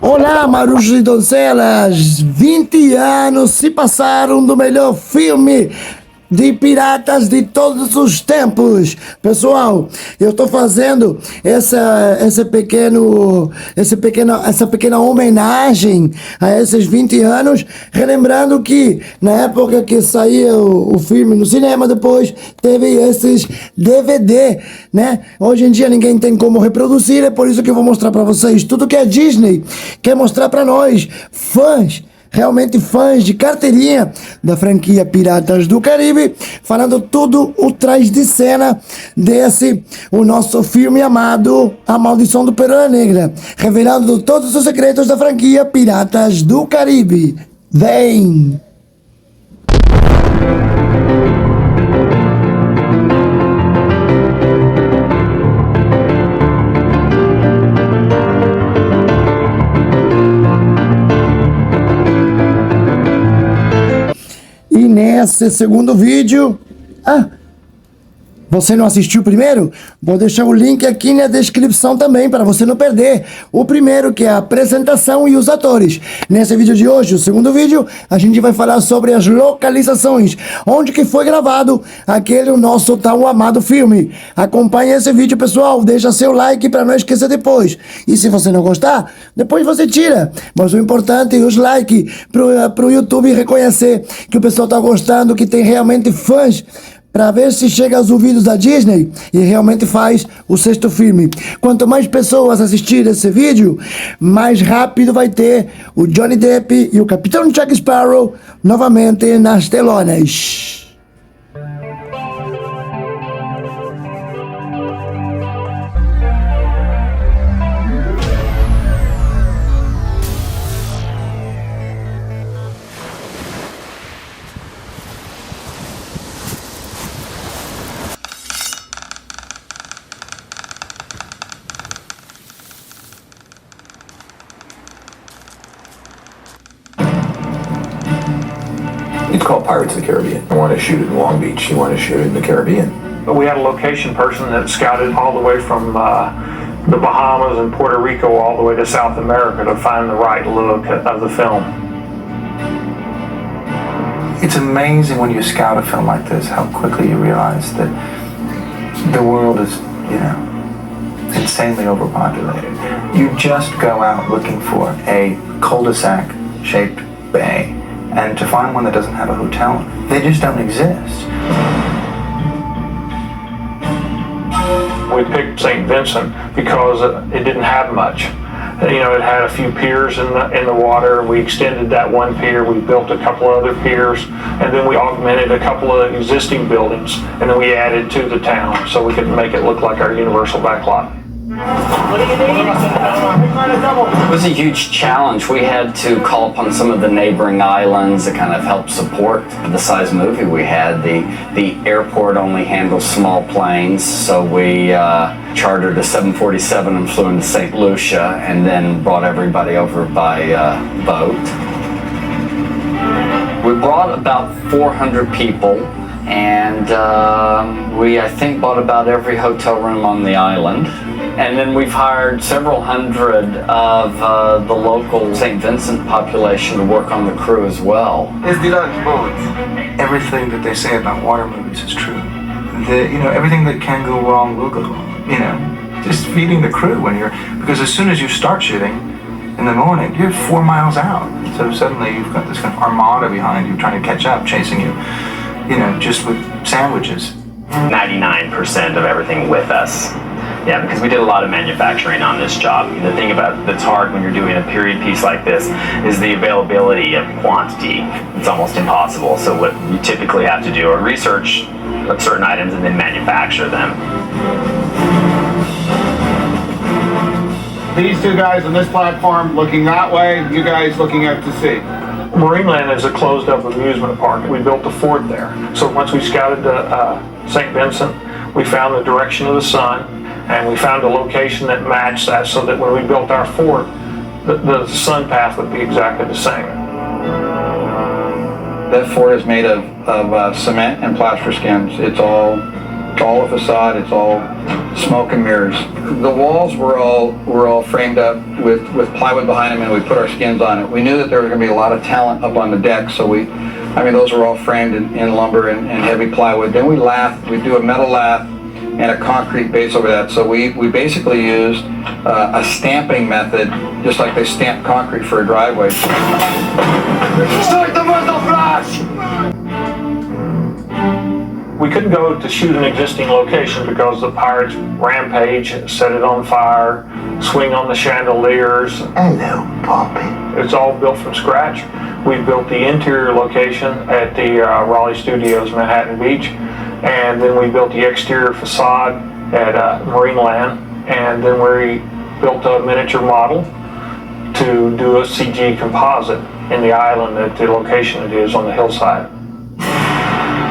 Olá, Marujos e Donzelas! 20 anos se passaram do melhor filme de piratas de todos os tempos. Pessoal, eu estou fazendo essa pequena homenagem a esses 20 anos, relembrando que na época que saía o filme no cinema, depois teve esses DVD, né? Hoje em dia ninguém tem como reproduzir, é por isso que eu vou mostrar para vocês tudo que a Disney quer mostrar para nós, fãs, realmente fãs de carteirinha da franquia Piratas do Caribe, falando tudo o trás de cena desse, o nosso filme amado, A Maldição do Pérola Negra, revelando todos os segredos da franquia Piratas do Caribe. Vem! E nesse segundo vídeo... você não assistiu o primeiro? Vou deixar o link aqui na descrição também, para você não perder. O primeiro, que é a apresentação e os atores. Nesse vídeo de hoje, o segundo vídeo, a gente vai falar sobre as localizações, onde que foi gravado aquele nosso tão amado filme. Acompanhe esse vídeo, pessoal, deixa seu like para não esquecer depois. E se você não gostar, depois você tira. Mas o importante é os likes pro YouTube reconhecer que o pessoal tá gostando, que tem realmente fãs, para ver se chega aos ouvidos da Disney e realmente faz o sexto filme. Quanto mais pessoas assistirem esse vídeo, mais rápido vai ter o Johnny Depp e o Capitão Jack Sparrow novamente nas telonas. It's called Pirates of the Caribbean. I want to shoot it in Long Beach. You want to shoot it in the Caribbean. But we had a location person that scouted all the way from the Bahamas and Puerto Rico all the way to South America to find the right look of the film. It's amazing when you scout a film like this, how quickly you realize that the world is, insanely overpopulated. You just go out looking for a cul-de-sac shaped bay, and to find one that doesn't have a hotel, they just don't exist. We picked St. Vincent because it didn't have much. It had a few piers in the water. We extended that one pier. We built a couple other piers, and then we augmented a couple of existing buildings, and then we added to the town so we could make it look like our Universal backlot. What do you need? It was a huge challenge. We had to call upon some of the neighboring islands to kind of help support the size movie we had. The airport only handles small planes, so we chartered a 747 and flew into St. Lucia, and then brought everybody over by boat. We brought about 400 people, and we, I think, bought about every hotel room on the island. And then we've hired several hundred of the local St. Vincent population to work on the crew as well. It's the lunch boat. Everything that they say about water movies is true. Everything that can go wrong will go wrong. Just feeding the crew because as soon as you start shooting in the morning, you're 4 miles out. So suddenly you've got this kind of armada behind you trying to catch up, chasing you, just with sandwiches. 99% of everything with us. Yeah, because we did a lot of manufacturing on this job. The thing that's hard when you're doing a period piece like this is the availability of quantity. It's almost impossible. So what you typically have to do are research certain items and then manufacture them. These two guys on this platform looking that way, you guys looking out to sea. Marineland is a closed-up amusement park. We built a fort there. So once we scouted St. Vincent, we found the direction of the sun, and we found a location that matched that so that when we built our fort, the sun path would be exactly the same. That fort is made of cement and plaster skins. It's all a facade, it's all smoke and mirrors. The walls were all framed up with plywood behind them, and we put our skins on it. We knew that there was going to be a lot of talent up on the deck, so those were all framed in lumber and heavy plywood. Then we do a metal lath and a concrete base over that. So we basically used a stamping method, just like they stamp concrete for a driveway. We couldn't go to shoot an existing location because the pirates rampage, set it on fire, swing on the chandeliers. Hello, Poppy. It's all built from scratch. We built the interior location at the Raleigh Studios, Manhattan Beach, and then we built the exterior facade at Marineland, and then we built a miniature model to do a CG composite in the island at the location it is on the hillside.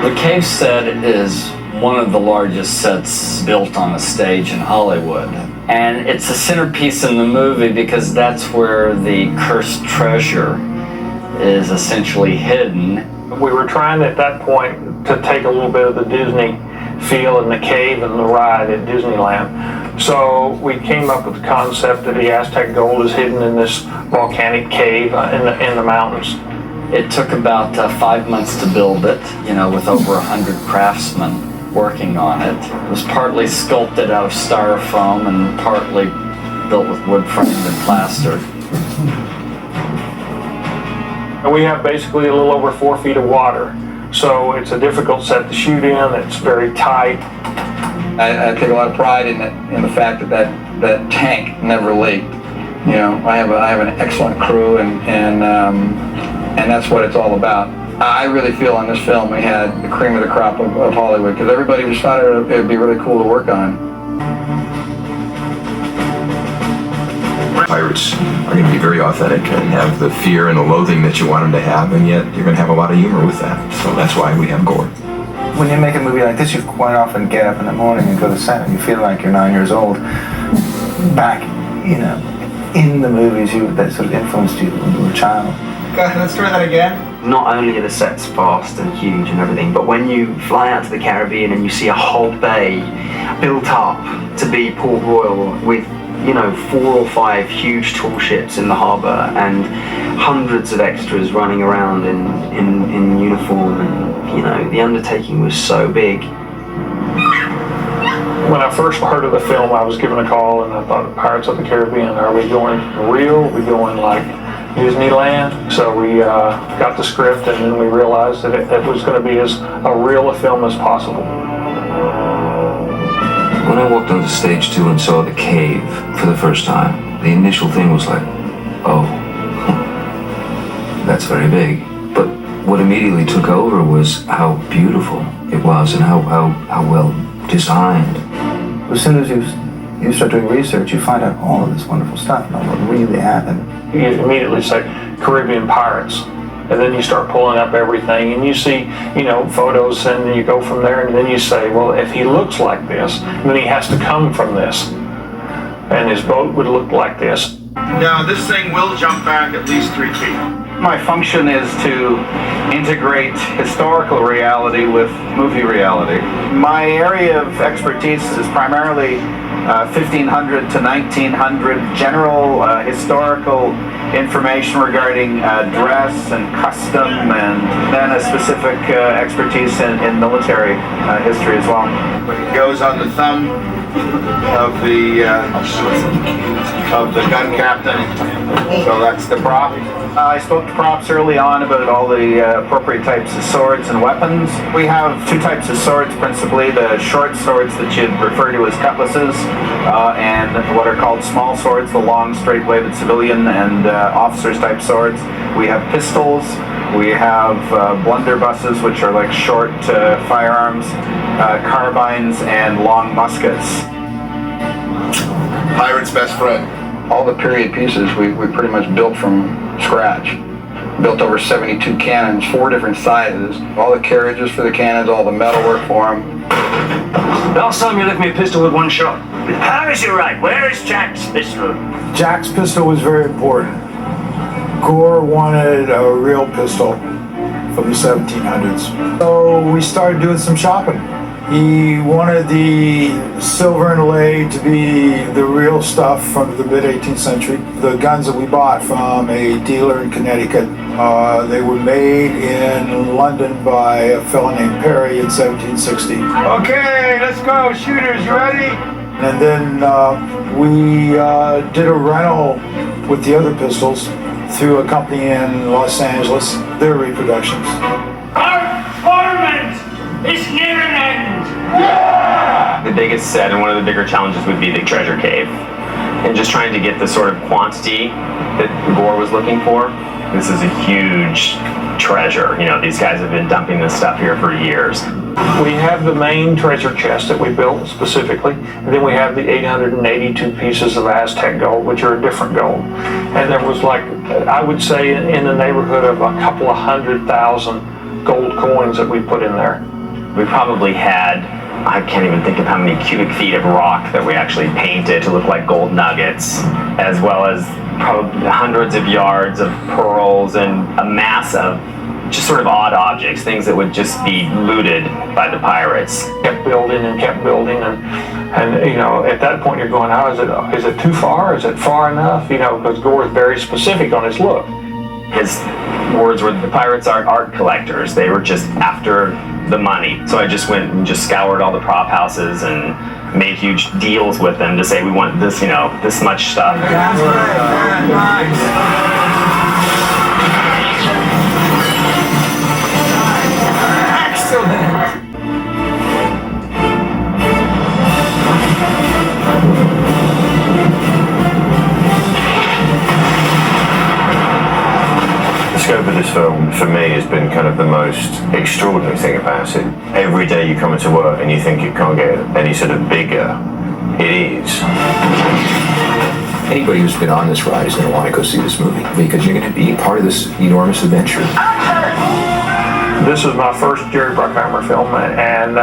The cave set is one of the largest sets built on a stage in Hollywood. And it's a centerpiece in the movie because that's where the cursed treasure is essentially hidden. We were trying at that point to take a little bit of the Disney feel in the cave and the ride at Disneyland. So we came up with the concept that the Aztec gold is hidden in this volcanic cave in the mountains. It took about 5 months to build it, with over 100 craftsmen working on it. It was partly sculpted out of styrofoam and partly built with wood frame and plaster. And we have basically a little over 4 feet of water. So it's a difficult set to shoot in, it's very tight. I take a lot of pride in the fact that tank never leaked. I have an excellent crew and that's what it's all about. I really feel on this film we had the cream of the crop of Hollywood because everybody just thought it would be really cool to work on. Pirates are going to be very authentic and have the fear and the loathing that you want them to have, and yet you're going to have a lot of humor with that. So that's why we have gore. When you make a movie like this, you quite often get up in the morning and go to set and you feel like you're 9 years old. Back, in the movies that sort of influenced you when you were a child. Let's try that again. Not only are the sets vast and huge and everything, but when you fly out to the Caribbean and you see a whole bay built up to be Port Royal with 4 or 5 huge tall ships in the harbour and hundreds of extras running around in uniform, and the undertaking was so big. When I first heard of the film, I was given a call and I thought, Pirates of the Caribbean, are we going real? Are we going like Disneyland? So we got the script and then we realized that it was going to be as a real a film as possible. When I walked onto stage 2 and saw the cave for the first time, the initial thing was like, oh, that's very big. But what immediately took over was how beautiful it was and how well designed. As soon as you start doing research, you find out all of this wonderful stuff about what really happened. You immediately say Caribbean pirates, and then you start pulling up everything, and you see, photos, and then you go from there, and then you say, well, if he looks like this, then he has to come from this, and his boat would look like this. Now, this thing will jump back at least 3 feet. My function is to integrate historical reality with movie reality. My area of expertise is primarily 1500 to 1900 general historical information regarding dress and custom, and then a specific expertise in military history as well. It goes on the thumb of the gun captain, so that's the prop. I spoke to props early on about all the appropriate types of swords and weapons. We have 2 types of swords principally, the short swords that you'd refer to as cutlasses, and what are called small swords, the long straight-bladed civilian and officers type swords. We have pistols, we have blunderbusses, which are like short firearms, carbines, and long muskets. Pirate's best friend. All the period pieces we pretty much built from scratch. Built over 72 cannons, 4 different sizes. All the carriages for the cannons, all the metalwork for them. Last time you left me a pistol with 1 shot. How is you right? Where is Jack's pistol? Jack's pistol was very important. Gore wanted a real pistol from the 1700s. So we started doing some shopping. He wanted the silver inlay to be the real stuff from the mid-18th century. The guns that we bought from a dealer in Connecticut, they were made in London by a fellow named Perry in 1760. Okay, let's go. Shooters, you ready? And then we did a rental with the other pistols through a company in Los Angeles, their reproductions. Our torment is near an end. The biggest set and one of the bigger challenges would be the treasure cave. And just trying to get the sort of quantity that Gore was looking for. This is a huge treasure. You know, these guys have been dumping this stuff here for years. We have the main treasure chest that we built specifically, and then we have the 882 pieces of Aztec gold, which are a different gold. And there was, like, I would say in the neighborhood of a couple of 100,000 gold coins that we put in there. We probably had, I can't even think of how many cubic feet of rock that we actually painted to look like gold nuggets, as well as probably hundreds of yards of pearls and a mass of just sort of odd objects, things that would just be looted by the pirates. Kept building, and you know, at that point you're going, how is it too far? Is it far enough? You know, because Gore is very specific on his look. His words were, the pirates aren't art collectors, they were just after the money. So I just went and just scoured all the prop houses and made huge deals with them to say, we want this, you know, this much stuff. That's right. Nice. Excellent. The scope of this film, for me, has been kind of the most extraordinary thing about it. Every day you come into work and you think it can't get any sort of bigger. It is. Anybody who's been on this ride is going to want to go see this movie because you're going to be part of this enormous adventure. This is my first Jerry Bruckheimer film, and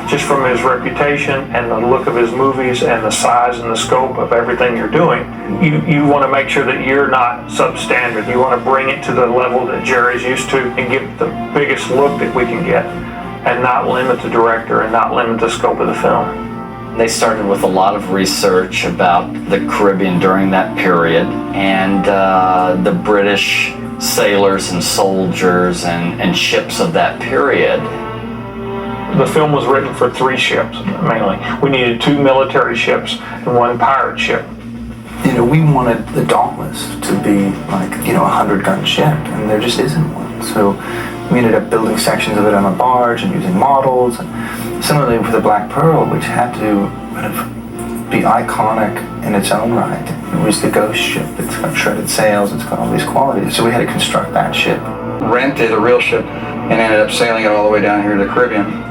just from his reputation and the look of his movies and the size and the scope of everything you're doing, you want to make sure that you're not substandard. You want to bring it to the level that Jerry's used to and get the biggest look that we can get and not limit the director and not limit the scope of the film. They started with a lot of research about the Caribbean during that period and the British sailors and soldiers and ships of that period. The film was written for 3 ships, mainly. We needed 2 military ships and 1 pirate ship. You know, we wanted the Dauntless to be like, you know, a 100-gun ship, and there just isn't one. So we ended up building sections of it on a barge and using models. And similarly with the Black Pearl, which had to kind of be iconic in its own right. It was the ghost ship. It's got shredded sails. It's got all these qualities. So we had to construct that ship. Rented a real ship and ended up sailing it all the way down here to the Caribbean.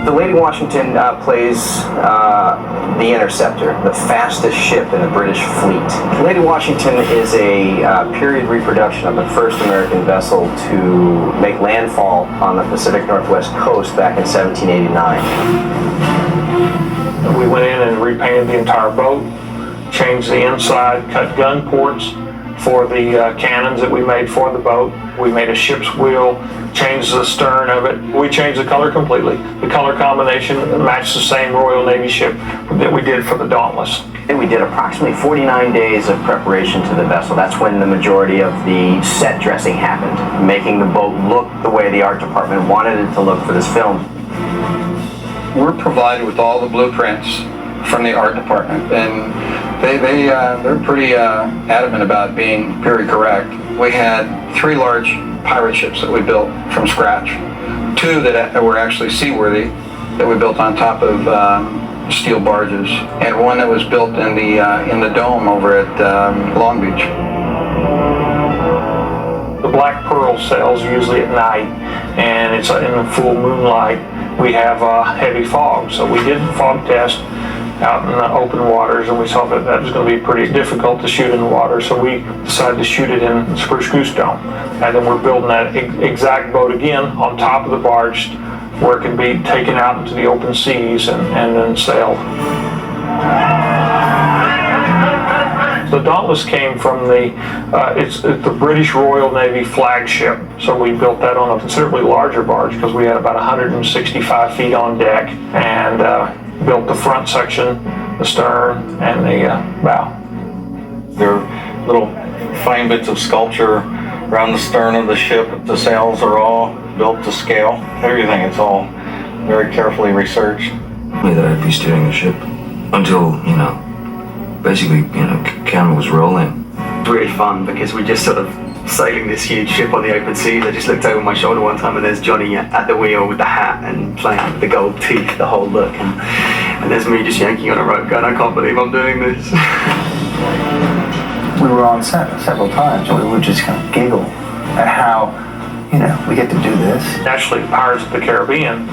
The Lady Washington plays the Interceptor, the fastest ship in the British fleet. Lady Washington is a period reproduction of the first American vessel to make landfall on the Pacific Northwest coast back in 1789. We went in and repainted the entire boat, changed the inside, cut gun ports for the cannons that we made for the boat. We made a ship's wheel, changed the stern of it. We changed the color completely. The color combination matched the same Royal Navy ship that we did for the Dauntless. And we did approximately 49 days of preparation to the vessel. That's when the majority of the set dressing happened, making the boat look the way the art department wanted it to look for this film. We're provided with all the blueprints from the art department, and they're pretty adamant about being very correct. We had 3 large pirate ships that we built from scratch, 2 that were actually seaworthy that we built on top of steel barges, and 1 that was built in the dome over at Long Beach. The Black Pearl sails usually at night, and it's in the full moonlight. We have heavy fog, so we did the fog test out in the open waters, and we saw that that was going to be pretty difficult to shoot in the water, so we decided to shoot it in Spruce Goose Dome. And then we're building that exact boat again on top of the barge where it can be taken out into the open seas and then sailed. The Dauntless came from it's the British Royal Navy flagship. So we built that on a considerably larger barge because we had about 165 feet on deck, and built the front section, the stern, and the bow. They're little fine bits of sculpture around the stern of the ship. The sails are all built to scale. Everything, it's all very carefully researched. That I'd be steering the ship until, basically, camera was rolling. It's really fun because we just sort of sailing this huge ship on the open seas. I just looked over my shoulder one time and there's Johnny at the wheel with the hat and playing with the gold teeth, the whole look, and there's me just yanking on a rope going, I can't believe I'm doing this. We were on set several times and we would just kind of giggle at how, we get to do this. Naturally, Pirates of the Caribbean,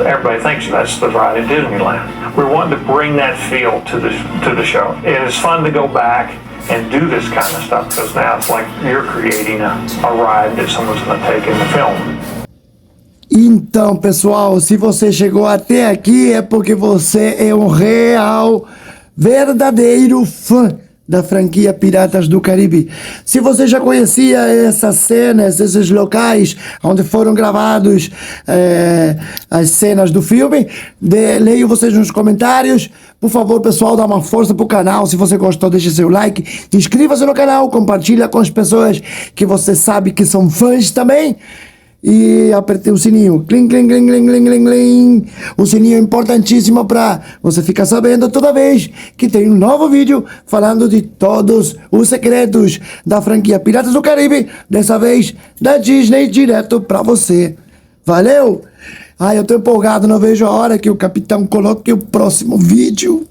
everybody thinks that's the ride at Disneyland. We're wanting to bring that feel to the show. It is fun to go back and do this kind of stuff because now it's like you're creating a ride that someone's going to take in the film. Então, pessoal, se você chegou até aqui é porque você é um real, verdadeiro fã da franquia Piratas do Caribe. Se você já conhecia essas cenas, esses locais onde foram gravados as cenas do filme, leio vocês nos comentários. Por favor, pessoal, dá uma força pro canal. Se você gostou, deixe seu like, inscreva-se no canal, compartilha com as pessoas que você sabe que são fãs também. E aperte o sininho, clim, clim, clim, clim, clim, clim, clim. O sininho é importantíssimo para você ficar sabendo toda vez que tem um novo vídeo falando de todos os segredos da franquia Piratas do Caribe, dessa vez da Disney, direto para você. Valeu? Eu tô empolgado, não vejo a hora que o capitão coloque o próximo vídeo.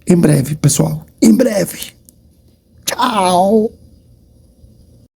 Em breve, pessoal, em breve. Tchau!